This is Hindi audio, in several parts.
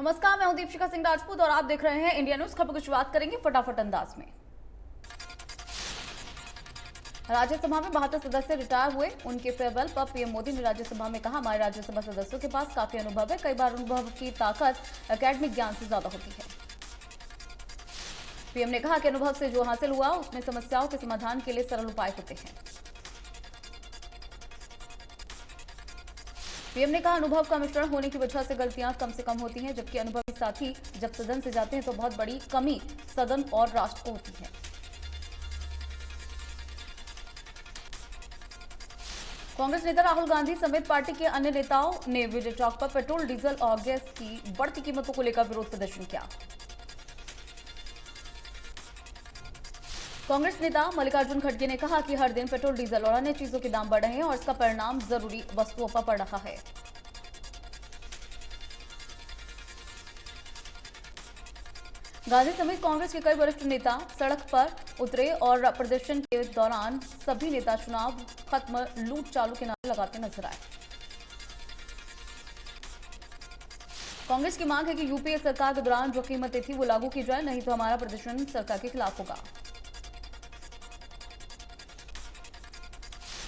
नमस्कार, मैं हूं दीपिका सिंह राजपूत और आप देख रहे हैं इंडिया न्यूज। खबर की शुरुआत करेंगे फटाफट अंदाज में। राज्यसभा में 72 सदस्य रिटायर हुए। उनके फेयरवेल पर पीएम मोदी ने राज्यसभा में कहा, हमारे राज्यसभा सदस्यों के पास काफी अनुभव है। कई बार अनुभव की ताकत एकेडमिक ज्ञान से ज्यादा होती है। पीएम ने कहा कि अनुभव से जो हासिल हुआ उसमें समस्याओं के समाधान के लिए सरल उपाय होते हैं। पीएम ने कहा, अनुभव का मिश्रण होने की वजह से गलतियां कम से कम होती हैं, जबकि अनुभवी साथी जब सदन से जाते हैं तो बहुत बड़ी कमी सदन और राष्ट्र को होती है। कांग्रेस नेता राहुल गांधी समेत पार्टी के अन्य नेताओं ने विजय चौक पर पेट्रोल, डीजल और गैस की बढ़ती कीमतों को लेकर विरोध प्रदर्शन किया। कांग्रेस नेता मल्लिकार्जुन खड़गे ने कहा कि हर दिन पेट्रोल, डीजल और अन्य चीजों के दाम बढ़ रहे हैं और इसका परिणाम जरूरी वस्तुओं पर पड़ रहा है। गांधी समेत कांग्रेस के कई वरिष्ठ नेता सड़क पर उतरे और प्रदर्शन के दौरान सभी नेता चुनाव खत्म, लूट चालू के नारे लगाते नजर आए। कांग्रेस की मांग है कि यूपीए सरकार के दौरान जो कीमतें थी वो लागू की जाए, नहीं तो हमारा प्रदर्शन सरकार के खिलाफ होगा।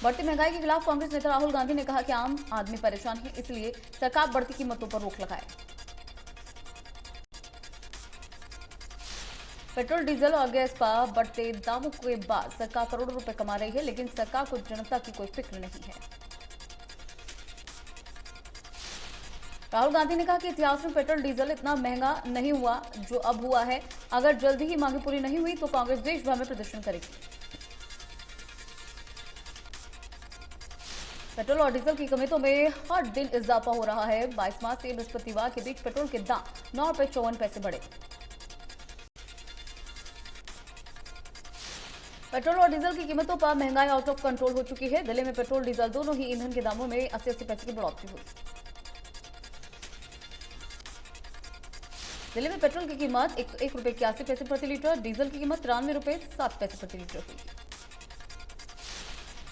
बढ़ती महंगाई के खिलाफ कांग्रेस नेता राहुल गांधी ने कहा कि आम आदमी परेशान है, इसलिए सरकार बढ़ती कीमतों पर रोक लगाए। पेट्रोल, डीजल और गैस पर बढ़ते दामों के बाद सरकार करोड़ों रुपए कमा रही है, लेकिन सरकार को जनता की कोई फिक्र नहीं है। राहुल गांधी ने कहा कि इतिहास में पेट्रोल, डीजल इतना महंगा नहीं हुआ जो अब हुआ है। अगर जल्दी ही मांगे पूरी नहीं हुई तो कांग्रेस देश भर में प्रदर्शन करेगी। पेट्रोल और डीजल की कीमतों में हर दिन इजाफा हो रहा है। 22 मार्च से बृहस्पतिवार के बीच पेट्रोल के दाम 9.54 बढ़े। पेट्रोल और डीजल की कीमतों पर महंगाई आउट ऑफ कंट्रोल हो चुकी है। दिल्ली में पेट्रोल, डीजल दोनों ही ईंधन के दामों में 80-80 पैसे की बढ़ोतरी हुई। दिल्ली में पेट्रोल की कीमत 101 रुपए 81 पैसे प्रति लीटर, डीजल की कीमत 93 रुपए 7 पैसे प्रति लीटर हुई।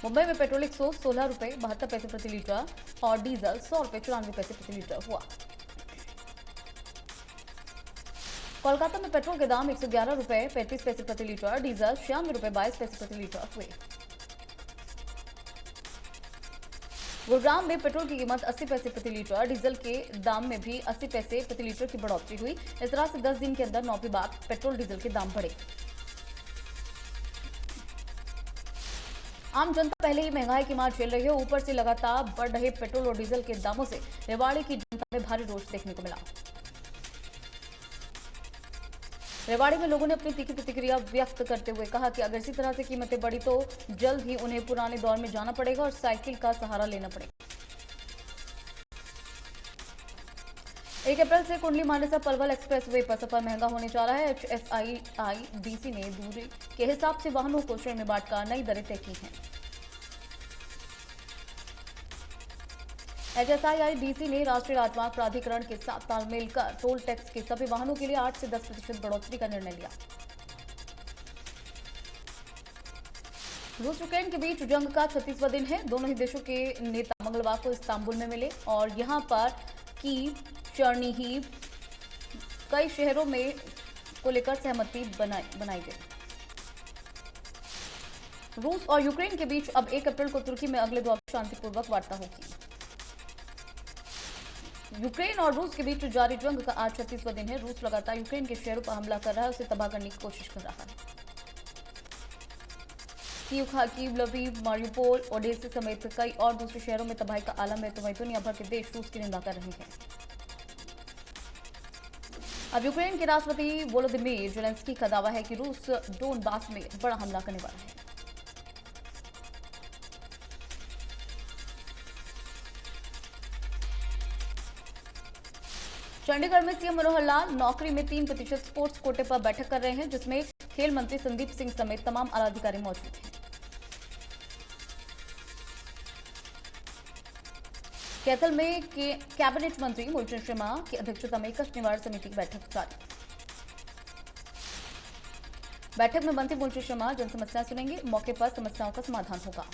मुंबई में पेट्रोल 116 रुपए 72 पैसे प्रति लीटर और डीजल 100 रुपए 94 पैसे प्रति लीटर हुआ। कोलकाता में पेट्रोल के दाम 111 रुपए 35 पैसे प्रति लीटर, डीजल 96 रुपए 22 पैसे प्रति लीटर हुए। गुरुग्राम में पेट्रोल की कीमत 80 पैसे प्रति लीटर, डीजल के दाम में भी 80 पैसे प्रति लीटर की बढ़ोतरी हुई। इस तरह से 10 दिन के अंदर 9वीं बार पेट्रोल, डीजल के दाम बढ़े। आम जनता पहले ही महंगाई की मार झेल रही है, ऊपर से लगातार बढ़ रहे पेट्रोल और डीजल के दामों से रेवाड़ी की जनता में भारी रोष देखने को मिला। रेवाड़ी में लोगों ने अपनी तीखी प्रतिक्रिया व्यक्त करते हुए कहा कि अगर इसी तरह से कीमतें बढ़ी तो जल्द ही उन्हें पुराने दौर में जाना पड़ेगा और साइकिल का सहारा लेना पड़ेगा। 1 अप्रैल से कुंडली मानेसर पलवल एक्सप्रेसवे पर सफर महंगा होने जा रहा है। HSIIDC ने दूरी के हिसाब से वाहनों को श्रेणी में बांटकर नई दरें तय की हैं। HSIIDC ने राष्ट्रीय राजमार्ग प्राधिकरण के साथ तालमेल कर टोल टैक्स के सभी वाहनों के लिए 8 से 10% बढ़ोतरी का निर्णय लिया। रूस यूक्रेन के बीच जंग का 36वां दिन है। दोनों ही देशों के नेता मंगलवार को इस्तांबुल में मिले और यहां पर कीव, चर्निहिव, कई शहरों में को लेकर सहमति बनाई गई। रूस और यूक्रेन के बीच अब 1 अप्रैल को तुर्की में अगले दौर शांतिपूर्वक वार्ता होगी। यूक्रेन और रूस के बीच जारी जंग का आज 36वां दिन है। रूस लगातार यूक्रेन के शहरों पर हमला कर रहा है, उसे तबाह करने की कोशिश कर रहा है। कीव, खार्किव, लवीव, मारिउपोल, ओडेसा समेत कई और दूसरे शहरों में तबाही का आलम है, तो वहीं दुनिया भर के देश रूस की निंदा कर रहे हैं। अब यूक्रेन के राष्ट्रपति वोलोदिमीर जेलेंस्की का दावा है कि रूस डोनबास में बड़ा हमला करने वाला है। चंडीगढ़ में सीएम मनोहर लाल नौकरी में 3% स्पोर्ट्स कोटे पर बैठक कर रहे हैं, जिसमें खेल मंत्री संदीप सिंह समेत तमाम आला अधिकारी मौजूद हैं। कैथल में कैबिनेट मंत्री मूलचंद शर्मा की अध्यक्षता में कष्ट निवारण समिति की बैठक जारी। बैठक में मंत्री मूलचंद शर्मा जन समस्याएं सुनेंगे, मौके पर समस्याओं का समाधान होगा।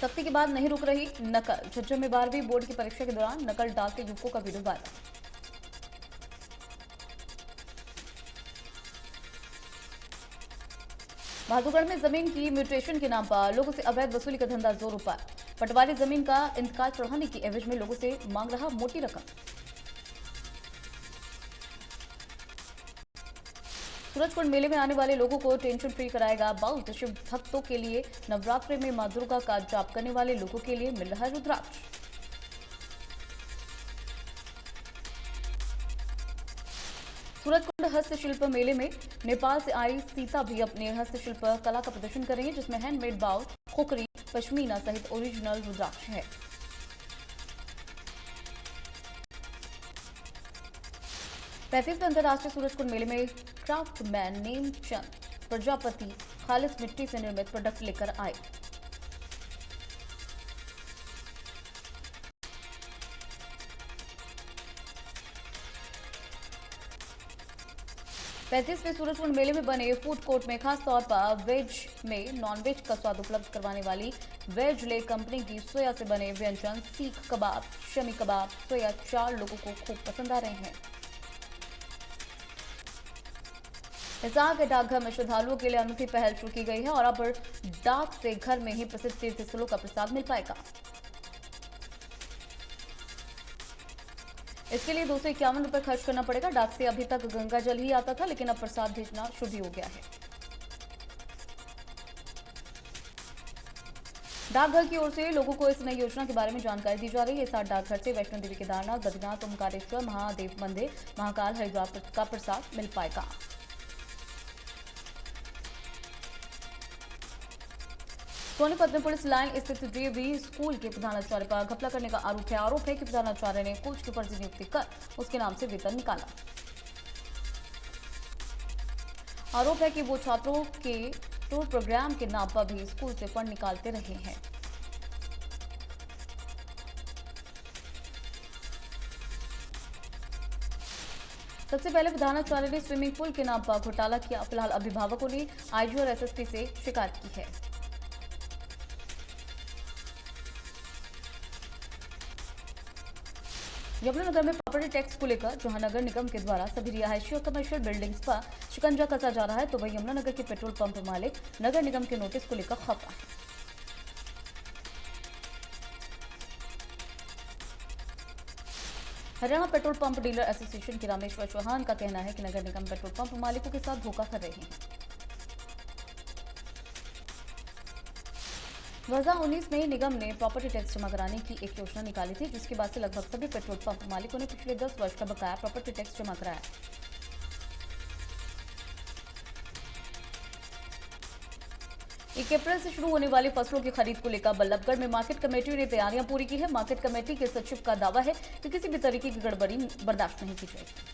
सख्ती के बाद नहीं रुक रही नकल। झज्जर में 12वीं बोर्ड की परीक्षा के दौरान नकल डालते युवकों का वीडियो वायरल। बहादुरगढ़ में जमीन की म्यूटेशन के नाम पर लोगों से अवैध वसूली का धंधा जोरों पर। पटवारी जमीन का इंतकाल चढ़ाने की एवज में लोगों से मांग रहा मोटी रकम। सूरजकुंड मेले में आने वाले लोगों को टेंशन फ्री कराएगा बाउल। शिव भक्तों के लिए नवरात्रि में मां दुर्गा का जाप करने वाले लोगों के लिए मिल रहा है रुद्राक्ष। सूरजकुंड हस्तशिल्प मेले में नेपाल से आई सीता भी अपने हस्तशिल्प कला का प्रदर्शन करेंगे, जिसमें हैंडमेड बाउल, खोखरी, पश्मीना सहित ओरिजिनल रुद्राक्ष है। पैंतीसवें अंतर्राष्ट्रीय सूरजकुंड मेले में क्राफ्टमैन नेमचंद प्रजापति खालिस मिट्टी से निर्मित प्रोडक्ट लेकर आए। पैंतीसवें सूरजकुंड मेले में बने फूड कोर्ट में खास तौर पर वेज में नॉनवेज का स्वाद उपलब्ध करवाने वाली वेज ले कंपनी की सोया से बने व्यंजन सीख कबाब, शमी कबाब, सोया चार लोगों को खूब पसंद आ रहे हैं। हिसार के डाकघर में श्रद्धालुओं के लिए अनूठी पहल शुरू की गई है और अब डाक से घर में ही प्रसिद्ध तीर्थ स्थलों का प्रसाद मिल पाएगा। इसके लिए 251 रुपए खर्च करना पड़ेगा। डाक से अभी तक गंगा जल ही आता था, लेकिन अब प्रसाद भेजना शुरू भी हो गया है। डाकघर की ओर से लोगों को इस नई योजना के बारे में जानकारी दी जा रही है। इस साथ डाकघर से वैष्णो देवी, केदारनाथ, बद्रीनाथ, ओमकारेश्वर, महादेव मंदिर, महाकाल, हरिद्वार का प्रसाद मिल पाएगा। सोनीपत में पुलिस लाइन स्थित डीएवी स्कूल के प्रधानाचार्य पर घपला करने का आरोप है कि प्रधानाचार्य ने कोच की फर्जी नियुक्ति कर उसके नाम से वेतन निकाला। आरोप है कि वो छात्रों के टूर प्रोग्राम के नाम पर भी स्कूल से फंड निकालते रहे हैं। सबसे पहले प्रधानाचार्य ने स्विमिंग पूल के नाम पर घोटाला किया। फिलहाल अभिभावकों ने आईजी और एसएसपी से शिकायत की है। यमुनानगर में प्रॉपर्टी टैक्स को लेकर जहां नगर निगम के द्वारा सभी रिहायशी और कमर्शियल बिल्डिंग्स पर शिकंजा कसा जा रहा है, तो वहीं यमुनानगर के पेट्रोल पंप मालिक नगर निगम के नोटिस को लेकर खफा है। Haryana petrol pump dealer association के रामेश्वर चौहान का कहना है कि नगर निगम पेट्रोल पंप मालिकों के साथ धोखा कर रहे हैं। 2019 में निगम ने प्रॉपर्टी टैक्स जमा कराने की एक योजना निकाली थी, जिसके बाद से लगभग सभी पेट्रोल पंप मालिकों ने पिछले 10 वर्ष का बकाया प्रॉपर्टी टैक्स जमा कराया। एक अप्रैल से शुरू होने वाली फसलों की खरीद को लेकर बल्लभगढ़ में मार्केट कमेटी ने तैयारियां पूरी की है। मार्केट कमेटी के सचिव का दावा है कि किसी भी तरीके की गड़बड़ी बर्दाश्त नहीं की जाएगी।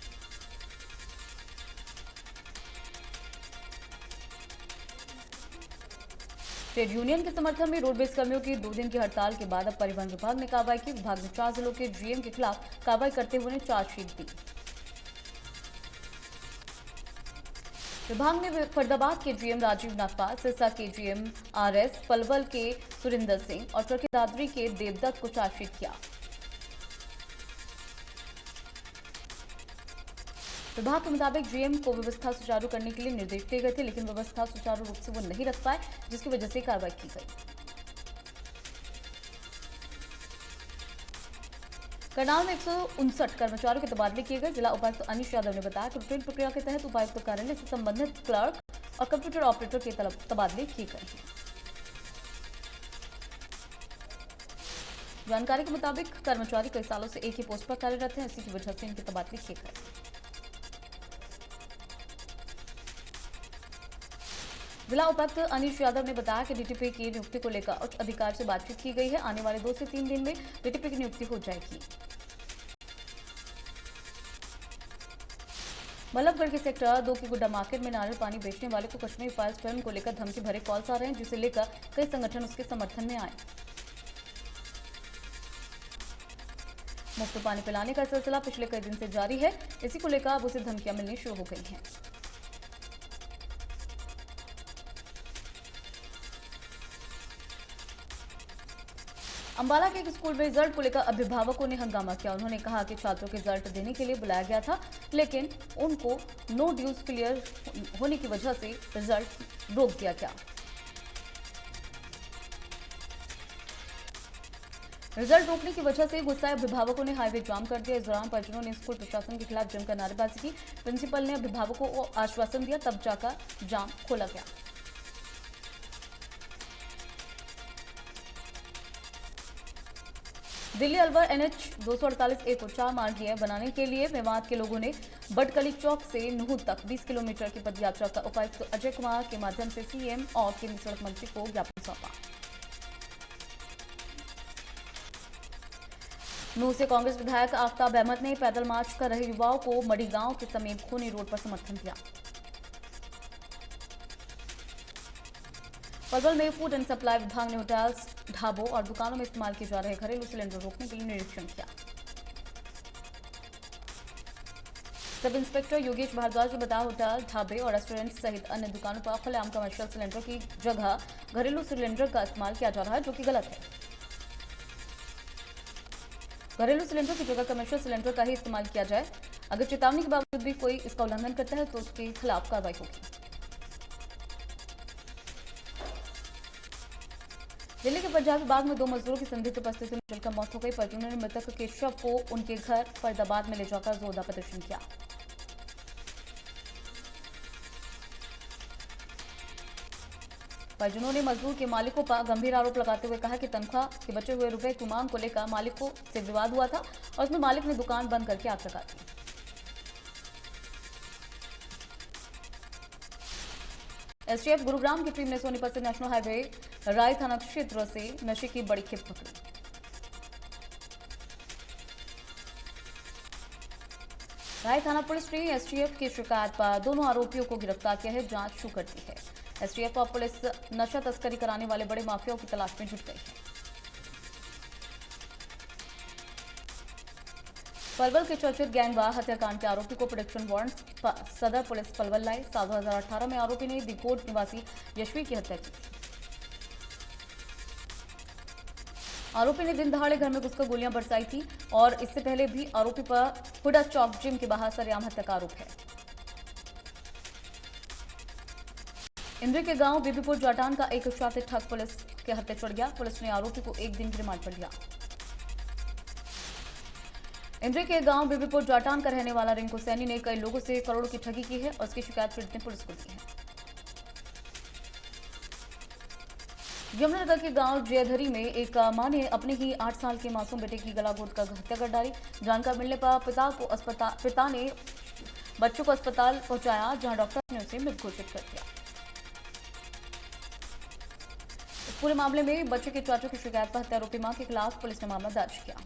ट्रेड यूनियन के समर्थन में रोडवेज कर्मियों की 2 दिन की हड़ताल के बाद अब परिवहन विभाग ने कार्रवाई की। विभाग ने 4 जिलों के जीएम के खिलाफ कार्रवाई करते हुए उन्हें चार्जशीट दी। विभाग ने फरीदाबाद के जीएम राजीव नागपाल, सिरसा के जीएम आरएस, पलवल के सुरिंदर सिंह और चरखी दादरी के देवदत्त को चार्जशीट किया। विभाग के मुताबिक जीएम को व्यवस्था सुचारू करने के लिए निर्देश दिए गए थे, लेकिन व्यवस्था सुचारू रूप से वो नहीं रख पाए, जिसकी वजह से कार्रवाई की गई। करनाल में 159 कर्मचारियों के तबादले किए गए। जिला उपायुक्त अनिश यादव ने बताया कि रूटीन प्रक्रिया के तहत उपायुक्त कार्यालय से संबंधित क्लर्क और कंप्यूटर ऑपरेटर के तबादले किए गए हैं। जानकारी के मुताबिक कर्मचारी कई सालों से एक ही पोस्ट पर कार्यरत हैं, इसी की वजह से इनके तबादले किए गए। जिला उपायुक्त अनिश यादव ने बताया कि डीटीपी की नियुक्ति को लेकर उच्च अधिकारी से बातचीत की गई है। आने वाले 2 से 3 दिन में डीटीपी की नियुक्ति हो जाएगी। बल्लभगढ़ के सेक्टर 2 की गुड्डा मार्केट में नारियल पानी बेचने वाले को कश्मीर फाइल्स फिल्म को लेकर धमकी भरे कॉल्स आ रहे हैं, जिसे लेकर कई संगठन उसके समर्थन में आए। मुफ्त पानी पिलाने का सिलसिला पिछले कई दिन से जारी है। इसी को लेकर अब उसे धमकियां मिलनी शुरू हो गई हैं। अंबाला के एक स्कूल में रिजल्ट को लेकर अभिभावकों ने हंगामा किया। उन्होंने कहा कि छात्रों के रिजल्ट देने के लिए बुलाया गया था, लेकिन उनको नो ड्यूज क्लियर होने की वजह से रिजल्ट रोक दिया गया। रिजल्ट रोकने की वजह से गुस्साए अभिभावकों ने हाईवे जाम कर दिया। इस दौरान परिजनों ने स्कूल प्रशासन के खिलाफ जमकर नारेबाजी की। प्रिंसिपल ने अभिभावकों को आश्वासन दिया, तब जाकर जाम खोला गया। दिल्ली अलवर NH 248A को 4 मार्गीय बनाने के लिए मेवात के लोगों ने बटकली चौक से नूहू तक 20 किलोमीटर की पदयात्रा का उपायुक्त अजय कुमार के माध्यम से CM और केंद्रीय सड़क मंत्री को ज्ञापन सौंपा। नूहू से कांग्रेस विधायक आफ्ताब अहमद ने पैदल मार्च कर रहे युवाओं को मड़ी गांव के समीप खूनी रोड पर समर्थन दिया। पलवल में फूड एंड सप्लाई विभाग ने होटल्स, ढाबों और दुकानों में इस्तेमाल किए जा रहे घरेलू सिलेंडर रोकने के लिए निरीक्षण किया। सब इंस्पेक्टर योगेश भारद्वाज ने बताया, होटल, ढाबे और रेस्टोरेंट सहित अन्य दुकानों पर खुलेआम कमर्शियल सिलेंडर की जगह घरेलू सिलेंडर का इस्तेमाल किया जा रहा है, जो कि गलत है। घरेलू सिलेंडर की जगह कमर्शियल सिलेंडर का ही इस्तेमाल किया जाए। अगर चेतावनी के बावजूद भी कोई इसका उल्लंघन करता है तो उसके खिलाफ कार्रवाई होगी। दिल्ली के पंजाबी बाग में 2 मजदूरों की संदिग्ध परिस्थिति में जलकर मौत हो गई। परिजनों ने मृतक के शव को उनके घर फरीदाबाद में ले जाकर जोरदार प्रदर्शन किया। परिजनों ने मजदूर के मालिकों पर गंभीर आरोप लगाते हुए कहा कि तनख्वाह के बचे हुए रुपए की मांग को लेकर मालिकों से विवाद हुआ था और उसमें मालिक ने दुकान बंद करके आग लगा दी। STF गुरुग्राम की टीम ने सोनीपत से नेशनल हाईवे राय थाना क्षेत्र से नशे की बड़ी खेप पकड़ी। राय थाना पुलिस ने STF की शिकायत पर दोनों आरोपियों को गिरफ्तार किया है। जांच शुरू कर दी है। STF और पुलिस नशा तस्करी कराने वाले बड़े माफियाओं की तलाश में जुट गई है। पलवल के चर्चित गैंगवार हत्याकांड के आरोपी को प्रोडक्शन वारंट सदर पुलिस पलवल लाई। साल 2018 में आरोपी ने दिकोट निवासी यशवी की हत्या की। आरोपी ने दिन दहाड़े घर में घुसकर गोलियां बरसाई थी और इससे पहले भी आरोपी पर हुडा चौक जिम के बाहर सरेआम हत्या का आरोप है। इंद्री के गांव बीबीपुर जाटान का एक शातिर ठग पुलिस के हत्थे चढ़ गया। पुलिस ने आरोपी को 1 दिन की रिमांड पर लिया। इंद्री के गांव बीबीपुर जाटान का रहने वाला रिंकू सैनी ने कई लोगों से करोड़ों की ठगी की है और उसकी शिकायत पीड़ित ने पुलिस को दी है। यमुनानगर के गांव जयधरी में एक मां ने अपने ही 8 साल के मासूम बेटे की गला घोंट कर हत्या कर डाली। जानकारी मिलने पर पिता ने बच्चों को अस्पताल पहुंचाया, जहां डॉक्टर ने उसे मृत घोषित कर दिया। इस पूरे मामले में बच्चे के चाचू की शिकायत पर हत्यारोपी मां के खिलाफ पुलिस ने मामला दर्ज किया।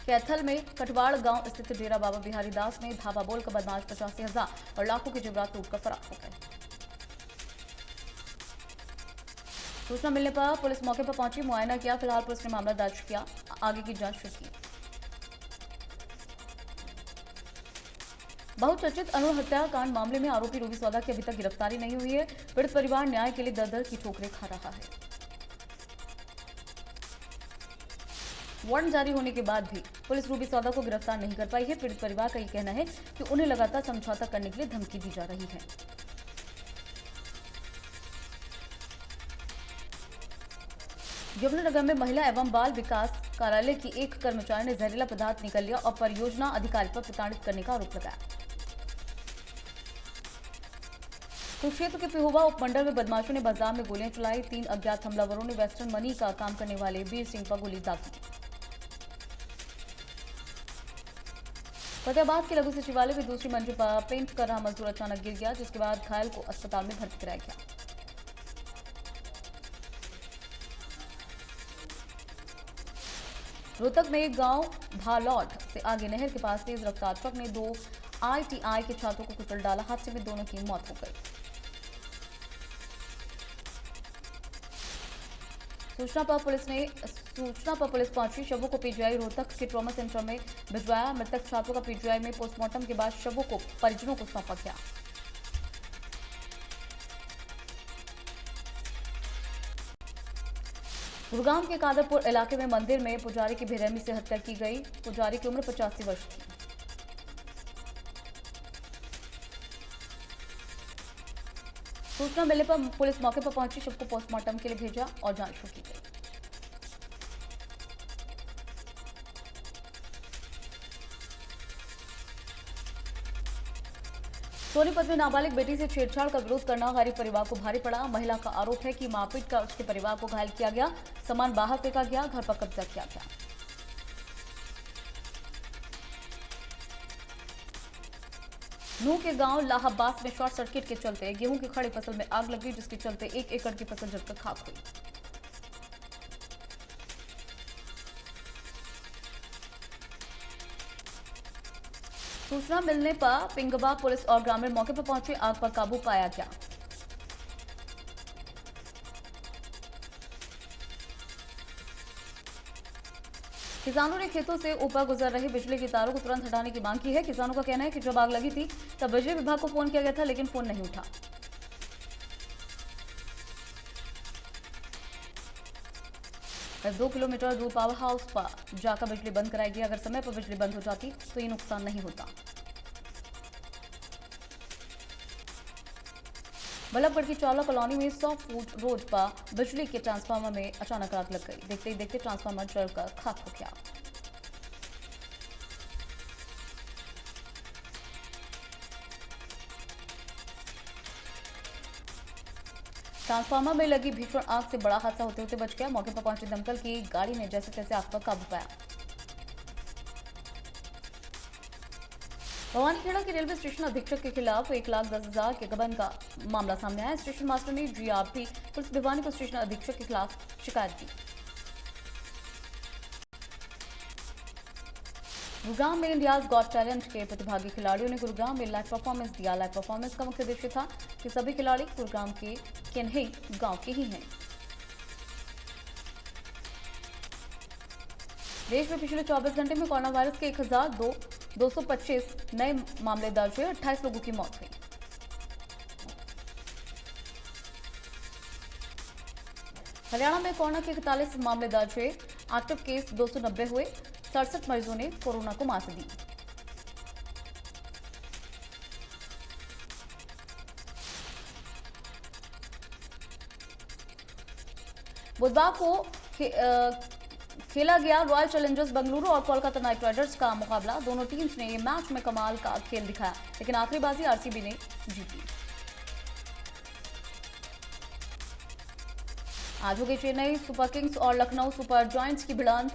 कैथल में कटवाड़ गांव स्थित डेरा बाबा बिहारी दास में धावा बोलकर बदमाश 85,000 और लाखों के जेवरात लूटकर फरार हो गए। सूचना मिलने पर पुलिस मौके पर पहुंची, मुआयना किया। फिलहाल पुलिस ने मामला दर्ज किया, आगे की जांच शुरू की। बहुचर्चित अनूर हत्याकांड मामले में आरोपी रूबी सौदा की अभी तक गिरफ्तारी नहीं हुई है। पीड़ित परिवार न्याय के लिए दर-दर की ठोकरें खा रहा है। वारंट जारी होने के बाद भी पुलिस रूबी सौदा को गिरफ्तार नहीं कर पाई है। पीड़ित परिवार का ये कहना है कि उन्हें लगातार समझौता करने के लिए धमकी दी जा रही है। यमुनानगर में महिला एवं बाल विकास कार्यालय की एक कर्मचारी ने जहरीला पदार्थ निकल लिया और परियोजना अधिकारी पर प्रताड़ित करने का आरोप लगाया। कुरुक्षेत्र के पिहोवा उपमंडल में बदमाशों ने बाजार में गोलियां चलाई। 3 अज्ञात हमलावरों ने वेस्टर्न मनी का काम करने वाले वीर सिंह पर गोली दागी। फतेहाबाद के लघु सचिवालय में दूसरी मंजिल पर पेंट कर रहा मजदूर अचानक गिर गया, जिसके बाद घायल को अस्पताल में भर्ती कराया गया। रोहतक में एक गांव भालौट से आगे नहर के पास तेज रफ्तार ट्रक ने 2 ITI के छात्रों को कुचल डाला। हादसे में दोनों की मौत हो गई। सूचना पर पुलिस पहुंची, शवों को PGI रोहतक के ट्रॉमा सेंटर में भिजवाया। मृतक छात्रों का PGI में पोस्टमार्टम के बाद शवों को परिजनों को सौंपा गया। गुरुग्राम के कादरपुर इलाके में मंदिर में पुजारी की बेरहमी से हत्या की गई। पुजारी की उम्र 85 वर्ष थी। सूचना मिलने पर पुलिस मौके पर पहुंची, शव को पोस्टमार्टम के लिए भेजा और जांच शुरू की गई। सोनीपत में नाबालिग बेटी से छेड़छाड़ का विरोध करना गरीब परिवार को भारी पड़ा। महिला का आरोप है कि मारपीट कर उसके परिवार को घायल किया गया, सामान बाहर फेंका गया, घर पर कब्जा किया गया। नूह के गांव लाहाबास में शॉर्ट सर्किट के चलते गेहूं की खड़ी फसल में आग लगी, जिसके चलते 1 एकड़ की फसल जलकर खाक हुई। सूचना मिलने पर पिंगबा पुलिस और ग्रामीण मौके पर पहुंचे, आग पर काबू पाया गया। किसानों ने खेतों से ऊपर गुजर रही बिजली की तारों को तुरंत हटाने की मांग की है। किसानों का कहना है कि जब आग लगी थी तब बिजली विभाग को फोन किया गया था, लेकिन फोन नहीं उठा। करीब 2 किलोमीटर दूर पावर हाउस पर जाकर बिजली बंद कराई गई। अगर समय पर बिजली बंद हो जाती तो ये नुकसान नहीं होता। बल्लभगढ़ की चावला कॉलोनी में 100 फुट रोड पर बिजली के ट्रांसफार्मर में अचानक आग लग गई। देखते ही देखते ट्रांसफार्मर जलकर खाक हो गया। ट्रांसफार्मर में लगी भीषण आग से बड़ा हादसा होते होते बच गया। मौके पर पहुंची दमकल की गाड़ी ने जैसे तैसे आग पर काबू पाया। भवानीखेड़ा के रेलवे स्टेशन अधीक्षक के खिलाफ 1,10,000 के गबन का मामला सामने आया। स्टेशन मास्टर ने जीआरपी पुलिस भिवानी को स्टेशन अधीक्षक के खिलाफ शिकायत दी। गुरुग्राम में इंडियाज गॉट टैलेंट के प्रतिभागी खिलाड़ियों ने गुरुग्राम में लाइव परफॉर्मेंस दिया। लाइव परफॉर्मेंस का मुख्य उद्देश्य था कि सभी खिलाड़ी गुरुग्राम के केन्ही गांव के ही हैं। देश में पिछले 24 घंटे में कोरोना वायरस के 1,225 नए मामले दर्ज हुए, 28 लोगों की मौत हुई। हरियाणा में कोरोना के 41 मामले दर्ज हुए, एक्टिव केस 290 हुए, 67 मरीजों ने कोरोना को मात दी। बुधवार को खेला गया रॉयल चैलेंजर्स बेंगलुरु और कोलकाता नाइट राइडर्स का मुकाबला। दोनों टीम्स ने ये मैच में कमाल का खेल दिखाया, लेकिन आखिरी बाजी आरसीबी ने जीती। आज होगी चेन्नई सुपर किंग्स और लखनऊ सुपर जायंट्स की भिड़ंत।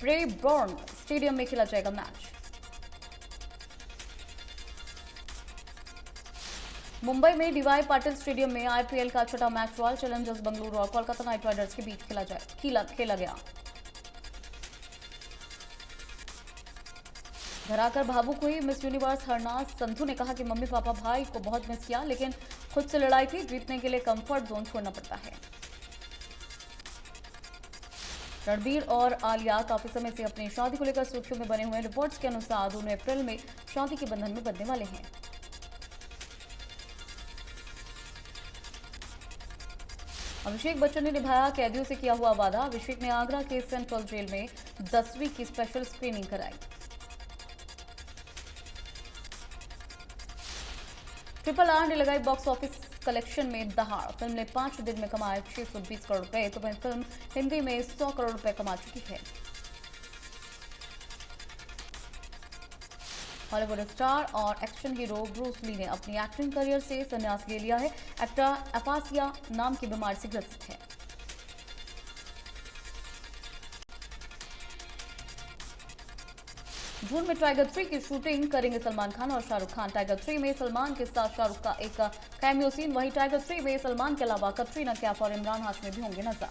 ब्रेबॉर्न स्टेडियम में खेला जाएगा मैच। मुंबई में डीवाई पाटिल स्टेडियम में आईपीएल का छठा मैच रॉयल चैलेंजर्स बेंगलुरु और कोलकाता नाइट राइडर्स के बीच खेला गया। घर आकर भावुक हुई मिस यूनिवर्स हरनाज संधू ने कहा कि मम्मी पापा भाई को बहुत मिस किया, लेकिन खुद से लड़ाई थी। जीतने के लिए कंफर्ट जोन छोड़ना पड़ता है। रणबीर और आलिया काफी समय से अपनी शादी को लेकर सुर्खियों में बने हुए हैं। रिपोर्ट्स के अनुसार दोनों अप्रैल में शादी के बंधन में बंधने वाले हैं। अभिषेक बच्चन ने निभाया कैदियों से किया हुआ वादा। अभिषेक ने आगरा के सेंट्रल जेल में 10वीं की स्पेशल स्क्रीनिंग कराई। RRR ने लगाई बॉक्स ऑफिस कलेक्शन में दहाड़। फिल्म ने 5 दिन में कमाए 620 करोड़ रुपए, तो वह फिल्म हिंदी में 100 करोड़ रुपए कमा चुकी है। हॉलीवुड स्टार और एक्शन हीरो ब्रूस ली ने अपनी एक्टिंग करियर से संन्यास ले लिया है। एक्टर एफासिया नाम की बीमारी से ग्रसित है। जून में टाइगर 3 की शूटिंग करेंगे सलमान खान और शाहरुख खान। टाइगर 3 में सलमान के साथ शाहरुख का एक कैमियो सीन। वहीं टाइगर 3 में सलमान के अलावा कटरीना कैफ और इमरान हाशमी भी होंगे नजर।